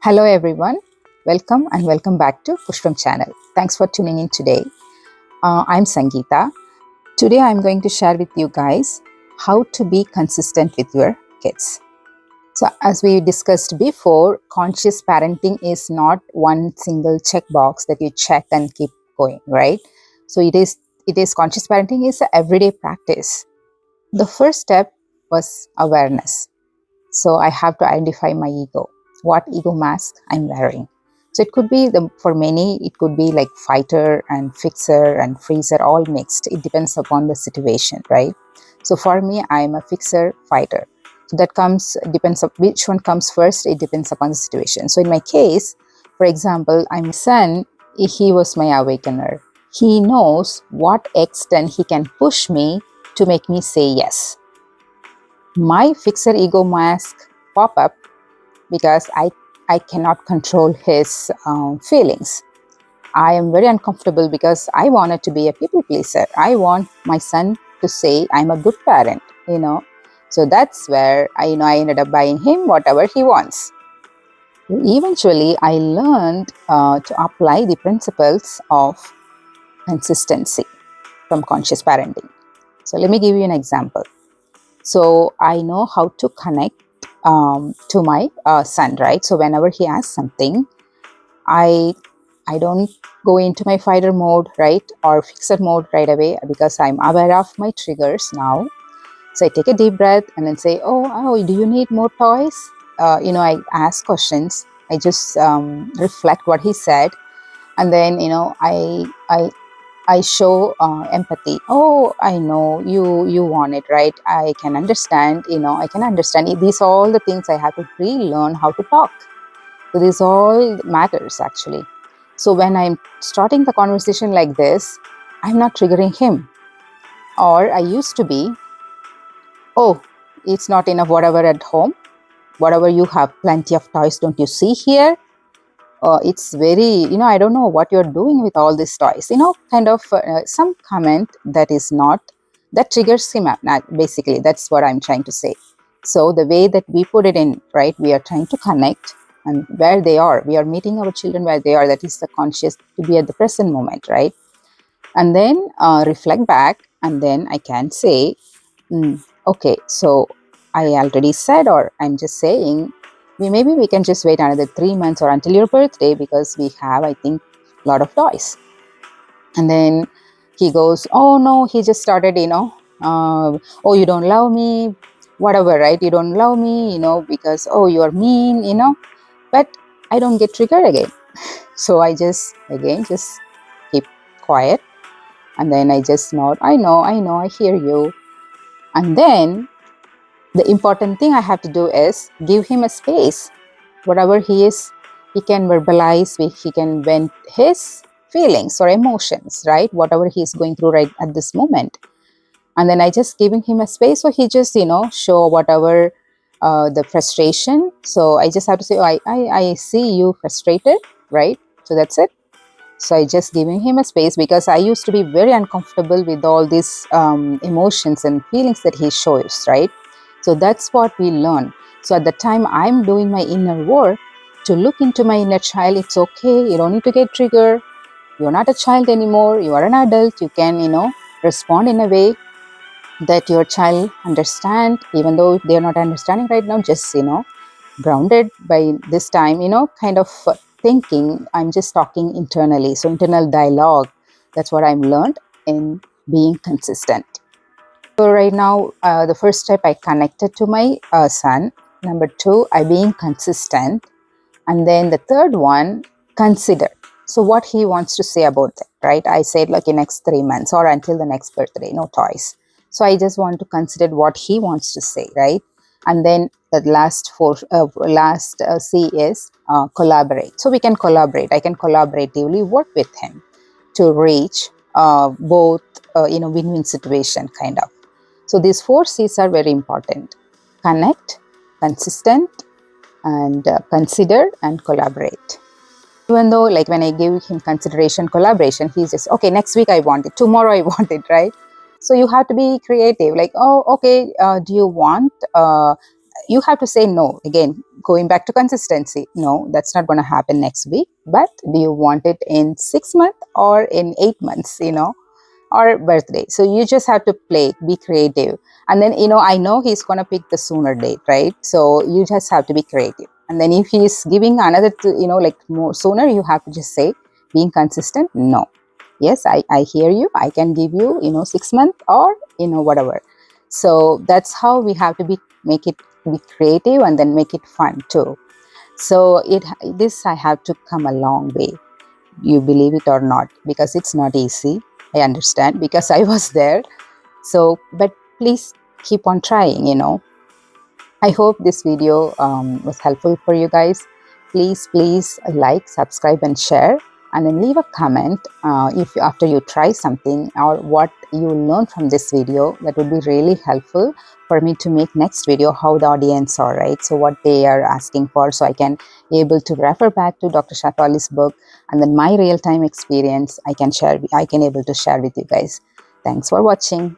Hello everyone, welcome back to Pushpam channel. Thanks for tuning in today. I'm Sangeeta. Today I'm going to share with you guys how to be consistent with your kids. So as we discussed before, conscious parenting is not one single checkbox that you check and keep going, right? So it is conscious parenting is an everyday practice. The first step was awareness. So I have to identify my ego, what ego mask I'm wearing. So it could be, for many, it could be like fighter and fixer and freezer, all mixed. It depends upon the situation, right? So for me, I'm a fixer fighter. So that depends on which one comes first. It depends upon the situation. So in my case, for example, I'm son, he was my awakener. He knows what extent he can push me to make me say yes. My fixer ego mask pop up because I cannot control his feelings. I am very uncomfortable because I wanted to be a people pleaser. I want my son to say I'm a good parent, So that's where I ended up buying him whatever he wants. Eventually, I learned to apply the principles of consistency from conscious parenting. So let me give you an example. So I know how to connect to my son, right? So whenever he asks something, I don't go into my fighter mode, right, or fixer mode right away, because I'm aware of my triggers now. So I take a deep breath and then say, oh, do you need more toys? I ask questions. I just reflect what he said, and then I show empathy. Oh, I know you want it, right? I can understand. I can understand. These are all the things I have to relearn how to talk. So this all matters actually. So when I'm starting the conversation like this, I'm not triggering him. Or I used to be, oh, it's not enough whatever at home. Whatever you have, plenty of toys. Don't you see here? It's very, I don't know what you're doing with all these toys, kind of some comment that triggers him up. Basically, that's what I'm trying to say. So the way that we put it in, right, we are trying to connect and where they are. We are meeting our children where they are. That is the conscious, to be at the present moment, right? And then reflect back, and then I can say, okay, so I already said, or I'm just saying, maybe we can just wait another 3 months or until your birthday, because we have, I think, a lot of toys. And then he goes, oh no, he just started, oh, you don't love me, whatever, right? You don't love me, because, oh, you're mean, but I don't get triggered again. So I just keep quiet, and then I just nod, I know, I hear you. And then the important thing I have to do is give him a space. Whatever he is, he can verbalize, he can vent his feelings or emotions, right? Whatever he's going through right at this moment. And then I just giving him a space, so he just, show whatever the frustration. So I just have to say, oh, I see you frustrated, right? So that's it. So I just giving him a space, because I used to be very uncomfortable with all these emotions and feelings that he shows, right? So that's what we learn. So at the time I'm doing my inner work to look into my inner child. It's okay. You don't need to get triggered. You're not a child anymore. You are an adult. You can, respond in a way that your child understand, even though they're not understanding right now. Just, grounded by this time, kind of thinking. I'm just talking internally. So internal dialogue. That's what I've learned in being consistent. So right now, the first step, I connected to my son. Number 2, I being consistent. And then the third one, consider. So what he wants to say about that, right? I said like in next 3 months or until the next birthday, no toys. So I just want to consider what he wants to say, right? And then the last C is collaborate. So we can collaborate. I can collaboratively work with him to reach both, win-win situation kind of. So these 4 C's are very important: connect, consistent, and consider and collaborate. Even though, like, when I give him consideration, collaboration, he's just, okay, next week I want it, tomorrow I want it, right? So you have to be creative, like, oh, okay, do you want you have to say no. Again, going back to consistency, no, that's not going to happen next week, but do you want it in 6 months or in 8 months, or birthday? So you just have to play, be creative. And then, I know he's going to pick the sooner date, right? So you just have to be creative. And then if he's giving another, like more sooner, you have to just say, being consistent, no. Yes, I hear you. I can give you, 6 months or, whatever. So that's how we have to be creative and then make it fun too. So this I have to come a long way. You believe it or not, because it's not easy. I understand, because I was there. So, but please keep on trying. I hope this video was helpful for you guys. Please like, subscribe and share, and then leave a comment if after you try something or what you learn from this video. That would be really helpful for me to make next video, how the audience are, right? So what they are asking for, so I can able to refer back to Dr. Shafali's book, and then my real-time experience I can able to share with you guys. Thanks for watching.